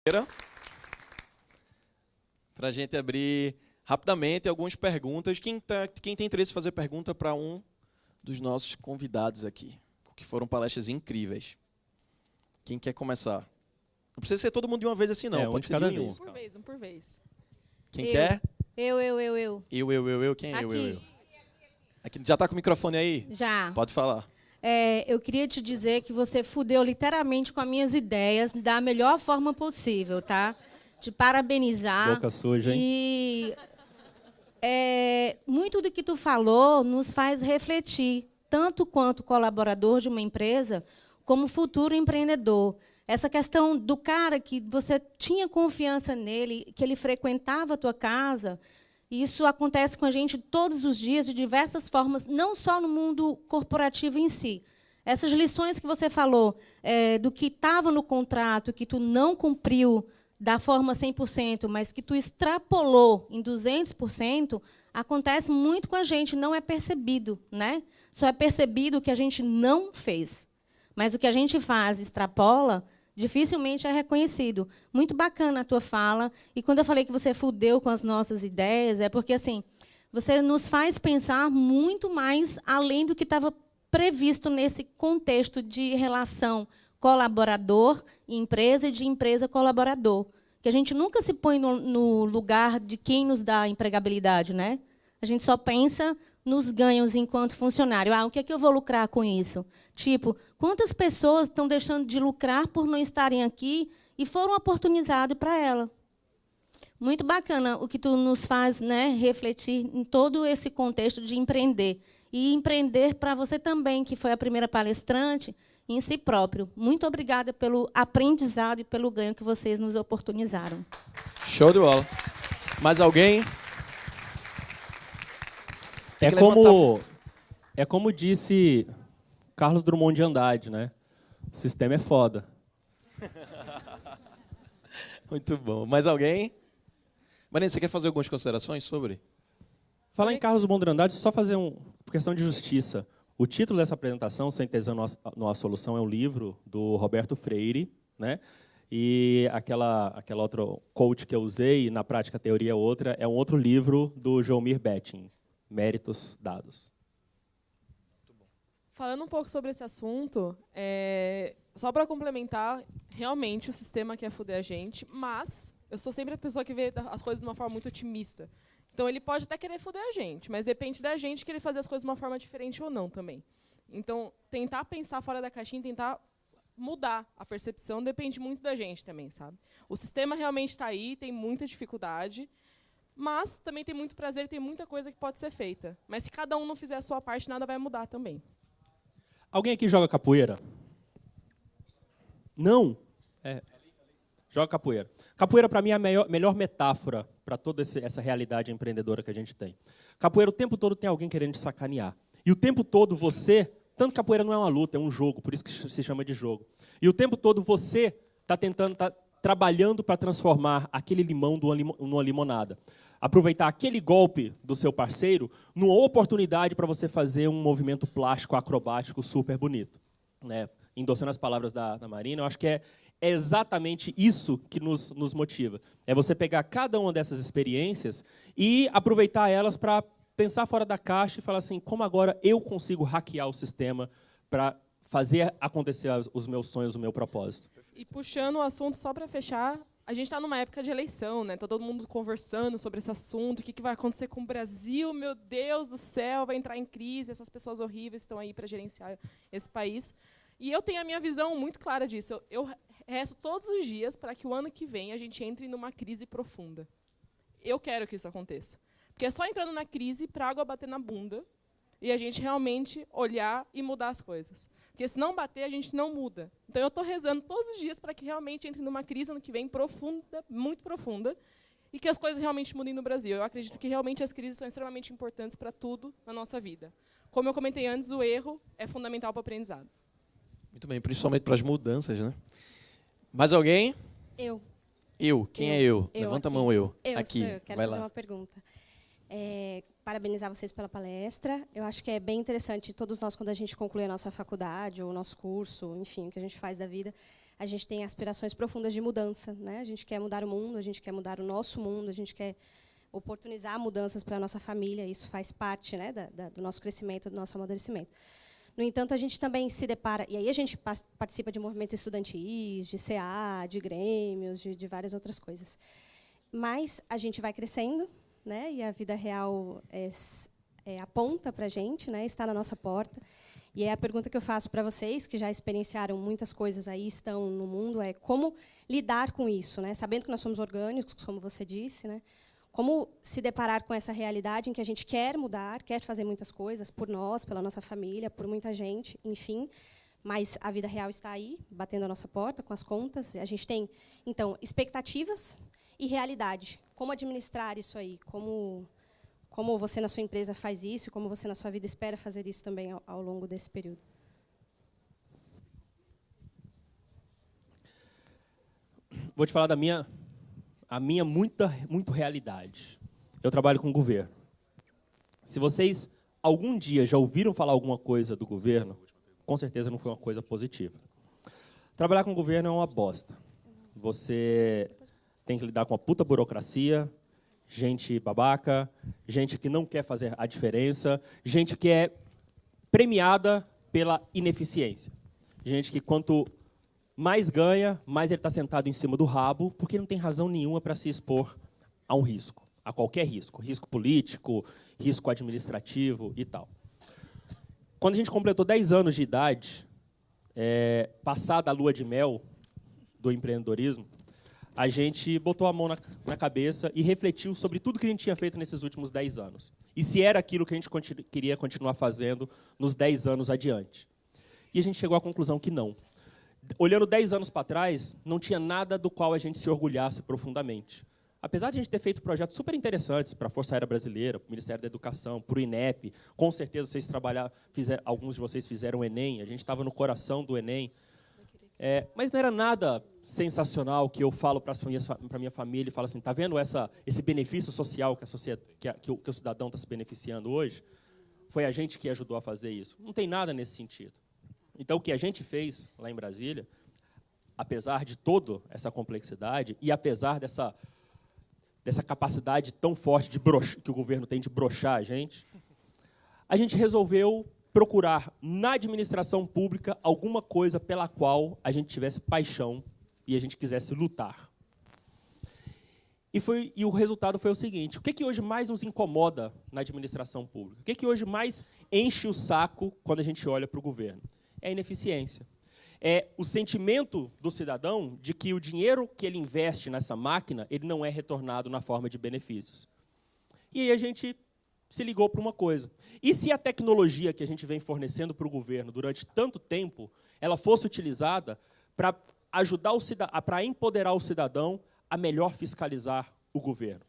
Para a gente abrir rapidamente algumas perguntas. Quem tem interesse em fazer pergunta para um dos nossos convidados aqui, que foram palestras incríveis. Quem quer começar? Não precisa ser todo mundo de uma vez assim, não. Pode ser de um em um. Um por vez. Quem quer? Eu. Quem é Aqui. eu? Aqui, já está com o microfone aí? Já. Pode falar. Eu queria te dizer que você fudeu literalmente com as minhas ideias da melhor forma possível, tá? Te parabenizar. Boca suja, hein? E muito do que tu falou nos faz refletir, tanto quanto colaborador de uma empresa, como futuro empreendedor. Essa questão do cara que você tinha confiança nele, que ele frequentava a tua casa, isso acontece com a gente todos os dias, de diversas formas, não só no mundo corporativo em si. Essas lições que você falou, do que estava no contrato, que tu não cumpriu da forma 100%, mas que tu extrapolou em 200%, acontece muito com a gente, não é percebido, né? Só é percebido o que a gente não fez. Mas o que a gente faz, extrapola, dificilmente é reconhecido. Muito bacana a tua fala. E quando eu falei que você fudeu com as nossas ideias, é porque assim, você nos faz pensar muito mais além do que estava previsto nesse contexto de relação colaborador e empresa e de empresa colaborador. Que a gente nunca se põe no lugar de quem nos dá a empregabilidade, né? A gente só pensa nos ganhos enquanto funcionário. O que é que eu vou lucrar com isso? Tipo, quantas pessoas estão deixando de lucrar por não estarem aqui e foram oportunizadas para ela? Muito bacana o que tu nos faz, né, refletir em todo esse contexto de empreender. E empreender para você também, que foi a primeira palestrante, em si próprio. Muito obrigada pelo aprendizado e pelo ganho que vocês nos oportunizaram. Show de bola. Mais alguém? É como disse Carlos Drummond de Andrade, né? O sistema é foda. Muito bom. Mais alguém? Marina, você quer fazer algumas considerações sobre? Falar em Carlos Drummond de Andrade, só fazer por questão de justiça. O título dessa apresentação, Sem Tesão Não Há Solução, é um livro do Roberto Freire, né? E aquela outra coach que eu usei, na prática a teoria é outra, é um outro livro do Joelmir Betting, Méritos Dados. Falando um pouco sobre esse assunto, só para complementar, realmente o sistema quer foder a gente, mas eu sou sempre a pessoa que vê as coisas de uma forma muito otimista. Então, ele pode até querer foder a gente, mas depende da gente querer fazer as coisas de uma forma diferente ou não também. Então, tentar pensar fora da caixinha, tentar mudar a percepção, depende muito da gente também, sabe? O sistema realmente está aí, tem muita dificuldade, mas também tem muito prazer, tem muita coisa que pode ser feita. Mas se cada um não fizer a sua parte, nada vai mudar também. Alguém aqui joga capoeira? Não? Joga capoeira. Capoeira, para mim, é a melhor metáfora para toda essa realidade empreendedora que a gente tem. Capoeira, o tempo todo tem alguém querendo te sacanear. E o tempo todo você... Tanto capoeira não é uma luta, é um jogo, por isso que se chama de jogo. E o tempo todo você está trabalhando para transformar aquele limão numa limonada. Aproveitar aquele golpe do seu parceiro numa oportunidade para você fazer um movimento plástico, acrobático, super bonito. Né? Endossando as palavras da Marina, eu acho que é exatamente isso que nos motiva. É você pegar cada uma dessas experiências e aproveitar elas para pensar fora da caixa e falar assim, como agora eu consigo hackear o sistema para fazer acontecer os meus sonhos, o meu propósito. E puxando o assunto só para fechar, a gente está numa época de eleição, né? Tá todo mundo conversando sobre esse assunto, o que vai acontecer com o Brasil, meu Deus do céu, vai entrar em crise, essas pessoas horríveis estão aí para gerenciar esse país. E eu tenho a minha visão muito clara disso. Eu rezo todos os dias para que o ano que vem a gente entre numa crise profunda. Eu quero que isso aconteça. Porque é só entrando na crise para a água bater na bunda e a gente realmente olhar e mudar as coisas. Porque se não bater, a gente não muda. Então, eu estou rezando todos os dias para que realmente entre numa crise ano que vem profunda, muito profunda, e que as coisas realmente mudem no Brasil. Eu acredito que realmente as crises são extremamente importantes para tudo na nossa vida. Como eu comentei antes, o erro é fundamental para o aprendizado. Muito bem, principalmente para as mudanças, né? Mais alguém? Eu. Quem é eu? Levanta aqui. a mão, eu. Eu aqui. sou eu. Quero Vai fazer lá. uma pergunta. Parabenizar vocês pela palestra. Eu acho que é bem interessante, todos nós, quando a gente conclui a nossa faculdade ou o nosso curso, enfim, o que a gente faz da vida, a gente tem aspirações profundas de mudança, né? A gente quer mudar o mundo, a gente quer mudar o nosso mundo, a gente quer oportunizar mudanças para a nossa família, isso faz parte, né, do nosso crescimento, do nosso amadurecimento. No entanto, a gente também se depara, e aí a gente participa de movimentos estudantis, de CA, de grêmios, de várias outras coisas. Mas a gente vai crescendo, né, e a vida real aponta para a gente, né, está na nossa porta. E aí a pergunta que eu faço para vocês, que já experienciaram muitas coisas aí, estão no mundo, é como lidar com isso, né, sabendo que nós somos orgânicos, como você disse, né, como se deparar com essa realidade em que a gente quer mudar, quer fazer muitas coisas por nós, pela nossa família, por muita gente, enfim, mas a vida real está aí, batendo a nossa porta com as contas. A gente tem, então, expectativas e realidade. Como administrar isso aí? Como você, na sua empresa, faz isso? E como você, na sua vida, espera fazer isso também ao longo desse período? Vou te falar da minha muito realidade. Eu trabalho com o governo. Se vocês algum dia já ouviram falar alguma coisa do governo, com certeza não foi uma coisa positiva. Trabalhar com o governo é uma bosta. Você tem que lidar com a puta burocracia, gente babaca, gente que não quer fazer a diferença, gente que é premiada pela ineficiência. Gente que, quanto mais ganha, mais ele está sentado em cima do rabo, porque não tem razão nenhuma para se expor a um risco, a qualquer risco. Risco político, risco administrativo e tal. Quando a gente completou 10 anos de idade, passada a lua de mel do empreendedorismo, a gente botou a mão na cabeça e refletiu sobre tudo que a gente tinha feito nesses últimos 10 anos. E se era aquilo que a gente queria continuar fazendo nos 10 anos adiante. E a gente chegou à conclusão que não. Olhando 10 anos para trás, não tinha nada do qual a gente se orgulhasse profundamente. Apesar de a gente ter feito projetos super interessantes para a Força Aérea Brasileira, para o Ministério da Educação, para o INEP, com certeza vocês alguns de vocês fizeram o Enem, a gente estava no coração do Enem. Mas não era nada sensacional que eu falo para a minha família e falo assim, tá vendo esse benefício social que o cidadão está se beneficiando hoje? Foi a gente que ajudou a fazer isso. Não tem nada nesse sentido. Então, o que a gente fez lá em Brasília, apesar de toda essa complexidade e apesar dessa capacidade tão forte que o governo tem de broxar a gente resolveu procurar na administração pública alguma coisa pela qual a gente tivesse paixão e a gente quisesse lutar. E o resultado foi o seguinte: o que hoje mais nos incomoda na administração pública? O que hoje mais enche o saco quando a gente olha para o governo? É a ineficiência. É o sentimento do cidadão de que o dinheiro que ele investe nessa máquina ele não é retornado na forma de benefícios. E aí a gente se ligou para uma coisa. E se a tecnologia que a gente vem fornecendo para o governo durante tanto tempo, ela fosse utilizada para ajudar para empoderar o cidadão a melhor fiscalizar o governo,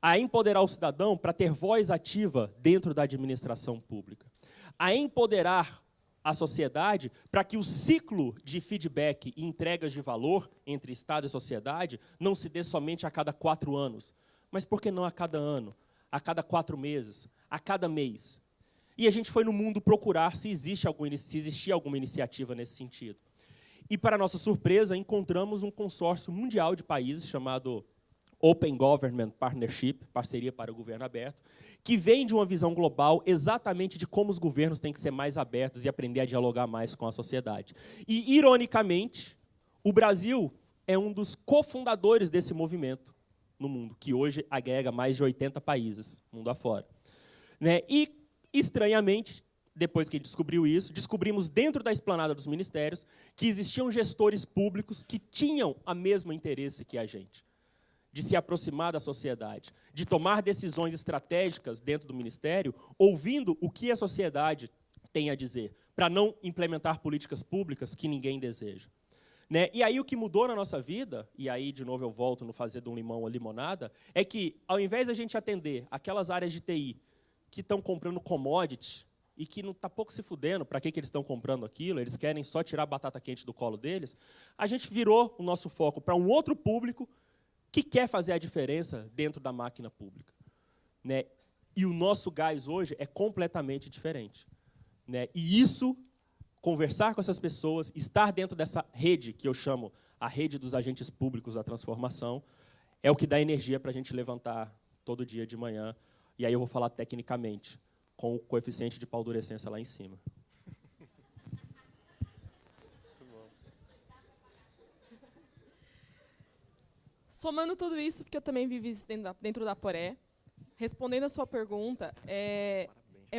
a empoderar o cidadão para ter voz ativa dentro da administração pública, a empoderar a sociedade para que o ciclo de feedback e entregas de valor entre Estado e sociedade não se dê somente a cada 4 anos, mas por que não a cada ano, a cada 4 meses, a cada mês? E a gente foi no mundo procurar se existia alguma iniciativa nesse sentido. E, para nossa surpresa, encontramos um consórcio mundial de países chamado Open Government Partnership, Parceria para o Governo Aberto, que vem de uma visão global exatamente de como os governos têm que ser mais abertos e aprender a dialogar mais com a sociedade. E, ironicamente, o Brasil é um dos cofundadores desse movimento no mundo, que hoje agrega mais de 80 países, mundo afora. E, estranhamente, depois que descobriu isso, descobrimos dentro da esplanada dos ministérios que existiam gestores públicos que tinham o mesmo interesse que a gente, de se aproximar da sociedade, de tomar decisões estratégicas dentro do ministério, ouvindo o que a sociedade tem a dizer, para não implementar políticas públicas que ninguém deseja. E aí o que mudou na nossa vida, e aí de novo eu volto no fazer de um limão a limonada, é que ao invés de a gente atender aquelas áreas de TI que estão comprando commodity e que não está pouco se fudendo para que eles estão comprando aquilo, eles querem só tirar a batata quente do colo deles, a gente virou o nosso foco para um outro público que quer fazer a diferença dentro da máquina pública. E o nosso gás hoje é completamente diferente. E isso conversar com essas pessoas, estar dentro dessa rede, que eu chamo a rede dos agentes públicos da transformação, é o que dá energia para a gente levantar todo dia de manhã. E aí eu vou falar tecnicamente, com o coeficiente de paldurecência lá em cima. Somando tudo isso, porque eu também vivi isso dentro da Aporé, respondendo a sua pergunta, é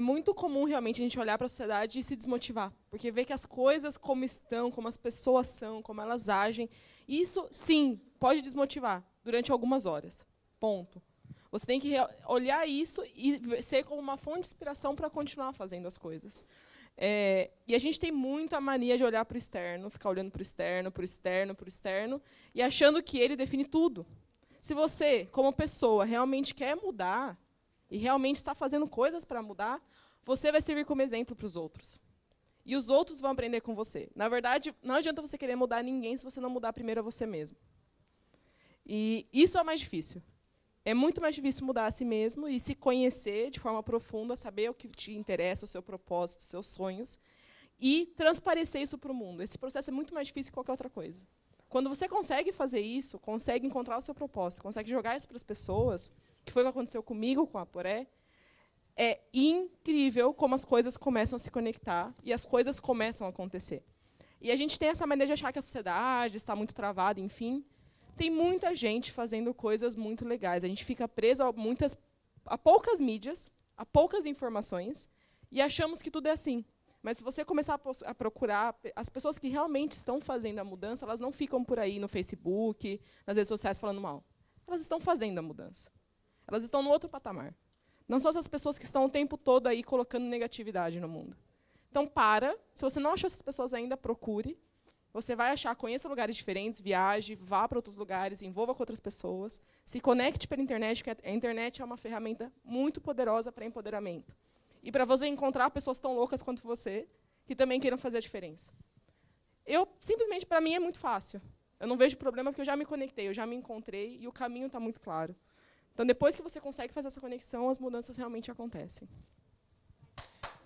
muito comum realmente a gente olhar para a sociedade e se desmotivar, porque ver que as coisas como estão, como as pessoas são, como elas agem, isso, sim, pode desmotivar durante algumas horas. Ponto. Você tem que olhar isso e ser como uma fonte de inspiração para continuar fazendo as coisas. E a gente tem muita mania de olhar para o externo, ficar olhando para o externo, para o externo, para o externo, e achando que ele define tudo. Se você, como pessoa, realmente quer mudar, e realmente está fazendo coisas para mudar, você vai servir como exemplo para os outros. E os outros vão aprender com você. Na verdade, não adianta você querer mudar ninguém se você não mudar primeiro a você mesmo. E isso é o mais difícil. É muito mais difícil mudar a si mesmo e se conhecer de forma profunda, saber o que te interessa, o seu propósito, os seus sonhos, e transparecer isso para o mundo. Esse processo é muito mais difícil que qualquer outra coisa. Quando você consegue fazer isso, consegue encontrar o seu propósito, consegue jogar isso para as pessoas, que foi o que aconteceu comigo, com a Aporé, é incrível como as coisas começam a se conectar e as coisas começam a acontecer. E a gente tem essa maneira de achar que a sociedade está muito travada, enfim. Tem muita gente fazendo coisas muito legais. A gente fica preso a poucas mídias, a poucas informações, e achamos que tudo é assim. Mas se você começar a procurar, as pessoas que realmente estão fazendo a mudança, elas não ficam por aí no Facebook, nas redes sociais falando mal. Elas estão fazendo a mudança. Elas estão no outro patamar. Não são essas pessoas que estão o tempo todo aí colocando negatividade no mundo. Então, se você não achou essas pessoas ainda, procure. Você vai achar, conheça lugares diferentes, viaje, vá para outros lugares, envolva com outras pessoas, se conecte pela internet, porque a internet é uma ferramenta muito poderosa para empoderamento. E para você encontrar pessoas tão loucas quanto você, que também queiram fazer a diferença. Simplesmente, para mim, é muito fácil. Eu não vejo problema, porque eu já me conectei, eu já me encontrei, e o caminho está muito claro. Então, depois que você consegue fazer essa conexão, as mudanças realmente acontecem.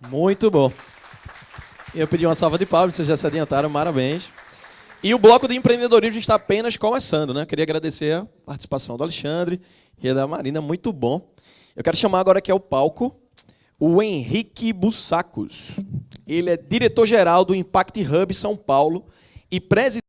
Muito bom. Eu pedi uma salva de palmas, vocês já se adiantaram, parabéns. E o bloco de empreendedorismo está apenas começando, né? Queria agradecer a participação do Alexandre e da Marina, muito bom. Eu quero chamar agora aqui ao palco o Henrique Bussacos. Ele é diretor-geral do Impact Hub São Paulo e presidente